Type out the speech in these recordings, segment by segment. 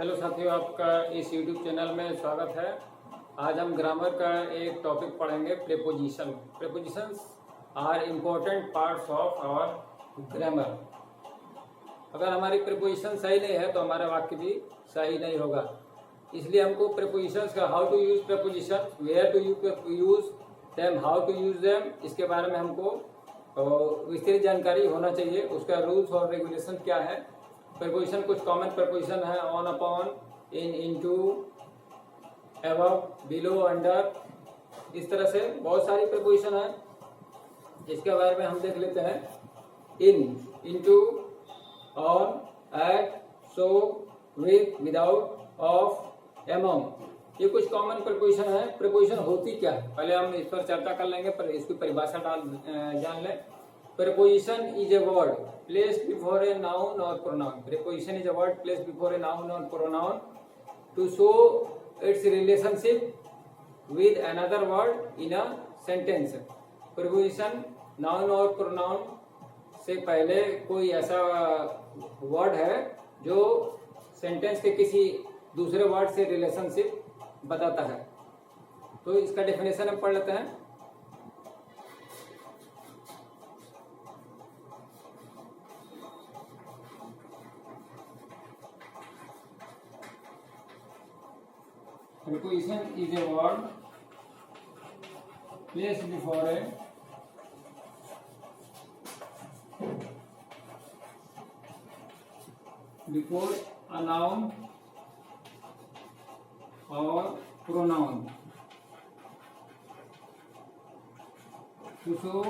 Hello साथियों, आपका इस YouTube चैनल में स्वागत है। आज हम ग्रामर का एक टॉपिक पढ़ेंगे, preposition. Prepositions are important parts of our grammar. अगर हमारी प्रीपोजिशन सही नहीं है तो हमारा वाक्य भी सही नहीं होगा। इसलिए हमको प्रीपोजिशंस का how to use preposition, where to use them, how to use them, इसके बारे में हमको विस्तृत जानकारी होना चाहिए। उसका रूल्स और रेगुलेशन क्या है। प्रीपोजिशन कुछ कॉमन प्रीपोजिशन है, on, upon, in, into, above, below, under, इस तरह से बहुत सारी प्रीपोजिशन है। इसके बारे में हम देख लेते हैं। In, into, on, at, so, with, without, of, among, ये कुछ कॉमन प्रीपोजिशन है। प्रीपोजिशन होती क्या है पहले हम इस पर चर्चा कर लेंगे, पर इसकी परिभाषा जान लें। Preposition is a word placed before a noun or pronoun. Preposition is a word placed before a noun or pronoun to show its relationship with another word in a sentence. Preposition noun और pronoun से पहले कोई ऐसा word है जो sentence के किसी दूसरे वर्ड से रिलेशनशिप बताता है। तो इसका डेफिनेशन हम पढ़ लेते हैं। Preposition is a word placed before a noun or pronoun to show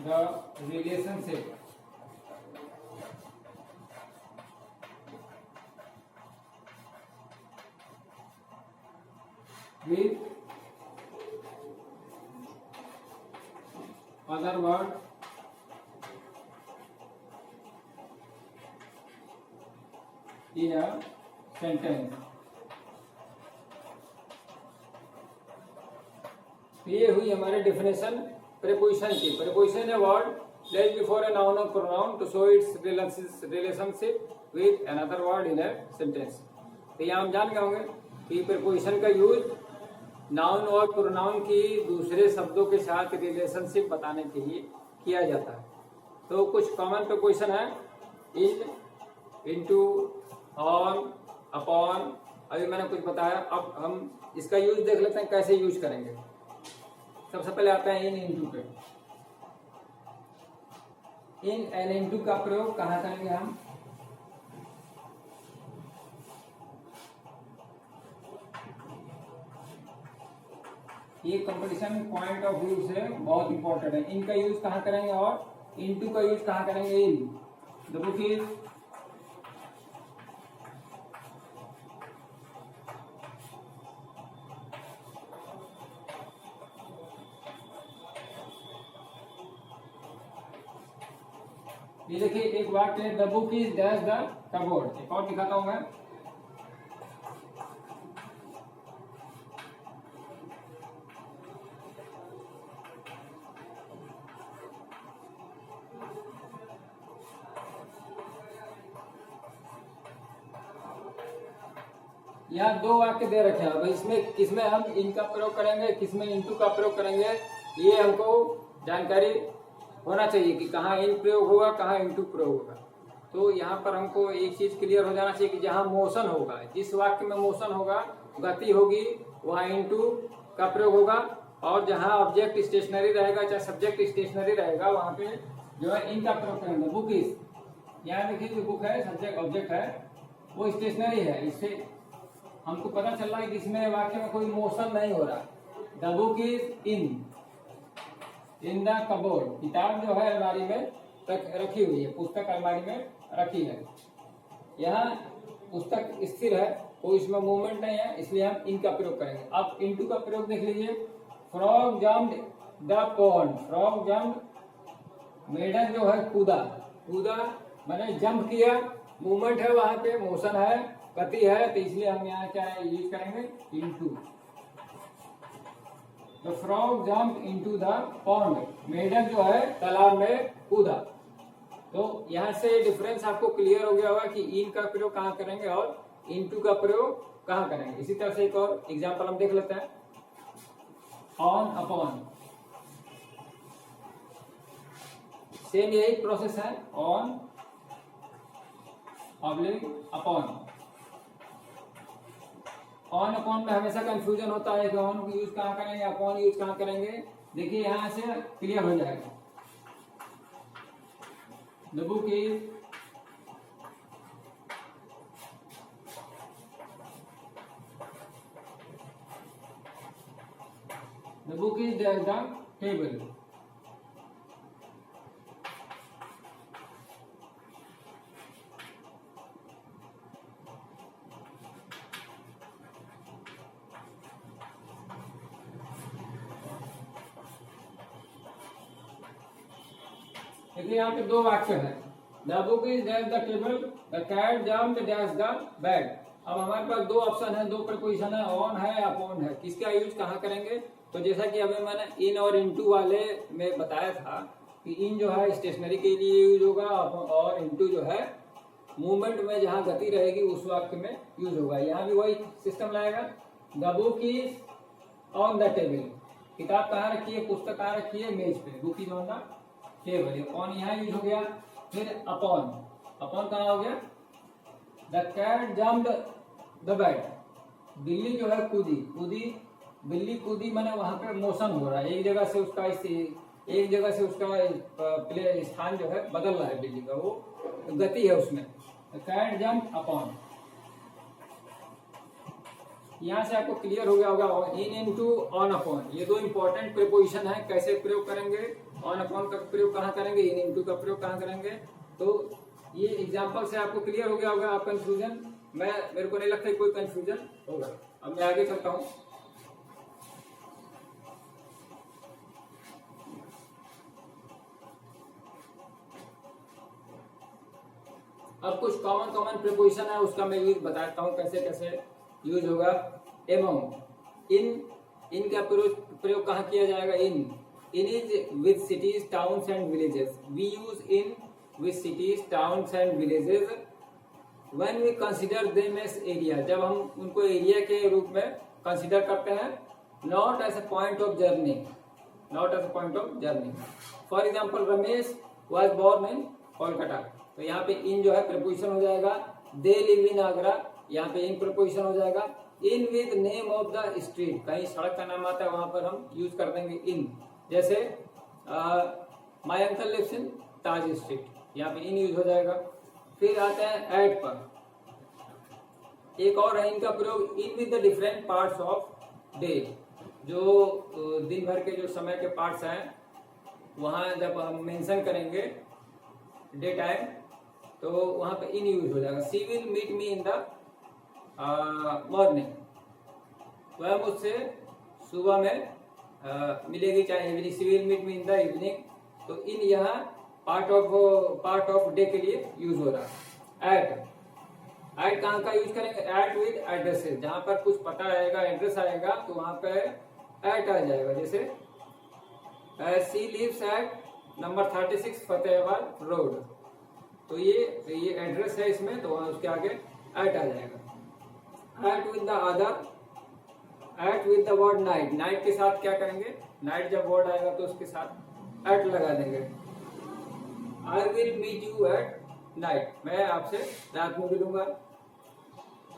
the relationship with other word in a sentence। ये हुई हमारे डेफिनेशन प्रीपोजिशन की। प्रीपोजिशन है word placed before a noun और pronoun to show its relationship with another word in a sentence. तो यहाँ हम जान गए होंगे कि प्रीपोजिशन का यूज नाउन और प्रोनाउन की दूसरे शब्दों के साथ रिलेशनशिप बताने के लिए किया जाता है। तो कुछ कॉमन प्रीपोजिशन है, इन, इनटू, ऑन, अपॉन, अभी मैंने कुछ बताया। अब हम इसका यूज देख लेते हैं कैसे यूज करेंगे। सबसे पहले आते हैं इन, इनटू पे। इन एंड इनटू का प्रयोग कहाँ करेंगे हम? ये कंपटीशन पॉइंट ऑफ व्यू से बहुत इंपॉर्टेंट है। इनका यूज कहाँ करेंगे और इनटू का यूज कहाँ करेंगे? इन द बुक इज ये देखिए एक वाक्य है, the book is dash the cupboard. एक और दिखाता हूं मैं। यहाँ दो वाक्य दे रखे हैं। अब इसमें किसमें हम इनका प्रयोग करेंगे, किसमें इनटू का प्रयोग करेंगे, ये हमको जानकारी होना चाहिए कि कहाँ इन प्रयोग होगा, कहाँ इनटू प्रयोग होगा। तो यहाँ पर हमको एक चीज क्लियर हो जाना चाहिए कि जहाँ मोशन होगा, जिस वाक्य में मोशन होगा, गति होगी, वहाँ इनटू का प्रयोग होगा। और जहाँ ऑब्जेक्ट स्टेशनरी रहेगा, चाहे सब्जेक्ट स्टेशनरी रहेगा, वहाँ पे जो है इनका प्रयोग करेंगे। बुक इज, यहाँ देखिए जो बुक है, सब्जेक्ट ऑब्जेक्ट है, वो स्टेशनरी है। इससे हमको पता चल रहा है कि इसमें वाक्य में कोई मोशन नहीं हो रहा। The book is in the cupboard. किताब जो है अलमारी में रखी हुई है, पुस्तक अलमारी में रखी है। यहाँ पुस्तक स्थिर है, कोई इसमें मूवमेंट नहीं है, इसलिए हम इनका प्रयोग करेंगे। अब इनटू का प्रयोग देख लीजिए। Frog jumped the pond. Frog jumped, मेढक जो है कूदा। कूदा मैंने जंप किया, मूवमेंट है, वहां पे मोशन है, गति है, तो इसलिए हम यहाँ क्या यूज करेंगे? Into. The frog jumped into the pond. मेढक जो है तालाब में कूदा। तो यहाँ से डिफरेंस आपको क्लियर हो गया होगा कि इन का प्रयोग कहाँ करेंगे और इनटू का प्रयोग कहाँ करेंगे। इसी तरह से एक और एग्जांपल हम देख लेते हैं। ऑन अपॉन, सेम यही प्रोसेस है, on oblique upon. On upon में हमेशा कंफ्यूजन होता है कि ऑन यूज कहाँ करेंगे, अपॉन यूज कहाँ करेंगे। देखिए यहां से क्लियर हो जाएगा। The book is the table. देखिए यहाँ पे दो वाक्य है, the book is dash the table, the cat jumped dash the bed. अब हमारे पास दो ऑप्शन है, दो प्रपोजिशन है, ऑन है अपॉन है, किसका यूज कहाँ करेंगे। तो जैसा कि अभी मैंने इन और इनटू वाले में बताया था कि इन जो है स्टेशनरी के लिए यूज होगा और इनटू जो है मूवमेंट में जहाँ गति रहेगी उस वाक्य में यूज होगा। यहाँ भी वही सिस्टम लाएगा। The book is on the table, किताब कहाँ रखी है, पुस्तक कहाँ रखी है, मेज पे। Book is on the table, upon यहाँ यूज हो गया। फिर अपॉन, अपॉन कहाँ हो गया, the cat jumped the bed, बिल्ली जो है कूदी, बिल्ली कूदी माने वहां पे मोशन हो रहा है, एक जगह से उसका प्ले स्थान जो है बदल रहा है, बिल्ली का वो गति है उसमें। कैट जम्प अपॉन, यहाँ से आपको क्लियर हो गया होगा। इन इनटू ऑन अपॉन, ये दो इंपॉर्टेंट प्रीपोजिशन है, कैसे प्रयोग करेंगे, ऑन अपॉन का प्रयोग कहाँ करेंगे, इन इनटू का प्रयोग कहाँ करेंगे। तो ये एग्जांपल से आपको क्लियर हो गया होगा। आप कंफ्यूजन, मेरे को नहीं लगता कोई कंफ्यूजन होगा। अब मैं आगे चलता हूँ। अब कुछ कॉमन प्रीपोजिशन है, उसका मैं यूज बताता हूँ कैसे कैसे यूज होगा। एमंग, इन का प्रयोग कहाँ किया जाएगा, in is with cities towns and villages. We use in with cities towns and villages when we consider them as area, जब हम उनको एरिया के रूप में कंसिडर करते हैं। Not as a point of journey, not as a point of journey. For example Ramesh was born in Kolkata, तो यहाँ पे इन जो है प्रपोजिशन हो जाएगा। दे लिव इन आगरा, यहाँ पे इन प्रपोजिशन हो जाएगा। In with name of the street, कहीं सड़क का नाम आता है वहां पर हम यूज कर देंगे इन। जैसे my uncle lives in Taj street, यहाँ पे इन यूज हो जाएगा। फिर आता है एट पर, एक और है इनका प्रयोग, in with the different parts of day, जो दिन भर के जो समय के पार्ट्स हैं वहां जब हम मेंशन करेंगे डे टाइम तो वहां पे इन यूज हो जाएगा। She will meet me in the morning, वह मुझसे सुबह में मिलेगी चाहे evening. She will meet me in the evening, तो इन यहाँ पार्ट ऑफ डे के लिए यूज हो रहा है। एट कहाँ का यूज करेंगे, एट विद एड्रेसेस, जहां पर कुछ पता आएगा, एड्रेस आएगा तो वहां पे एट आ जाएगा। जैसे she lives at number 36 Fatehabad road, तो ये एड्रेस है इसमें, तो वहां उसके आगे एट आ जाएगा। At with the other, at with the word night, night के साथ क्या करेंगे, नाइट जब वर्ड आएगा तो उसके साथ एट लगा देंगे। I will meet you at night, मैं आपसे रात में मिलूंगा।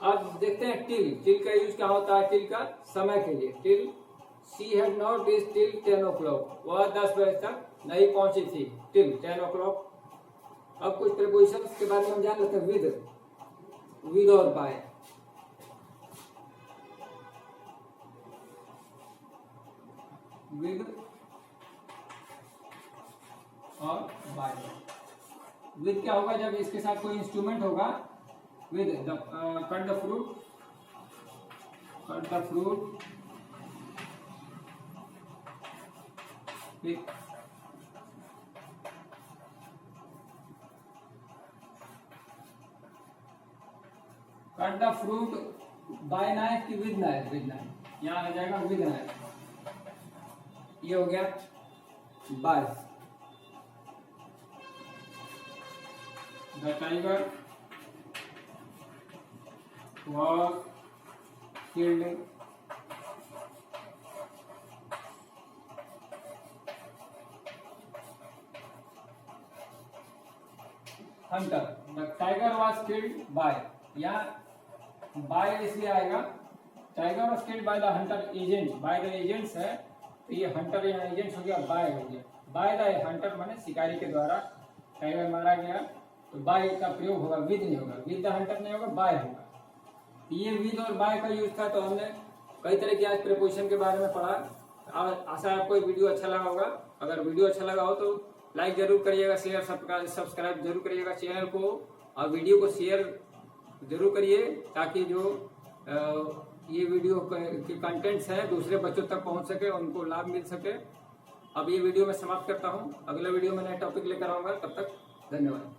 अब देखते हैं टिल, टिल का यूज क्या होता है, टिल का समय के लिए। Till, she had not reached till 10 o'clock, वह 10 बजे तक नहीं पहुंची थी, टिल 10 o'clock। अब कुछ प्रीपोजिशन के बारे में हम जान लेते हैं। विद और बाय, विद और बाय। विद क्या होगा, जब इसके साथ कोई इंस्ट्रूमेंट होगा। With cut the fruit, cut the fruit with, cut the fruit by knife की विद नाइफ, विद नाइफ यहाँ आ जाएगा विद नाइफ, ये हो गया by. The tiger was killed hunter. The tiger was killed by, या by इसलिए आएगा, tiger was killed by the hunter agent, by the agents है तो ये hunter या agents हो गया, by हो गया, by the hunter माने शिकारी के द्वारा टाइगर मारा गया, तो by का प्रयोग होगा, with नहीं होगा, with the hunter नहीं होगा, by होगा। ये विद और बाय का यूज था, तो हमने कई तरह की आज प्रीपोजिशन के बारे में पढ़ा। आशा है आपको वीडियो अच्छा लगा होगा। अगर वीडियो अच्छा लगा हो तो लाइक जरूर करिएगा, शेयर सब्सक्राइब जरूर करिएगा चैनल को, और वीडियो को शेयर जरूर करिए ताकि जो ये वीडियो के कंटेंट्स हैं दूसरे बच्चों तक पहुंच सके, उनको लाभ मिल सके। अब ये वीडियो मैं समाप्त करता हूं, अगला वीडियो में नया टॉपिक लेकर आऊंगा, तब तक धन्यवाद।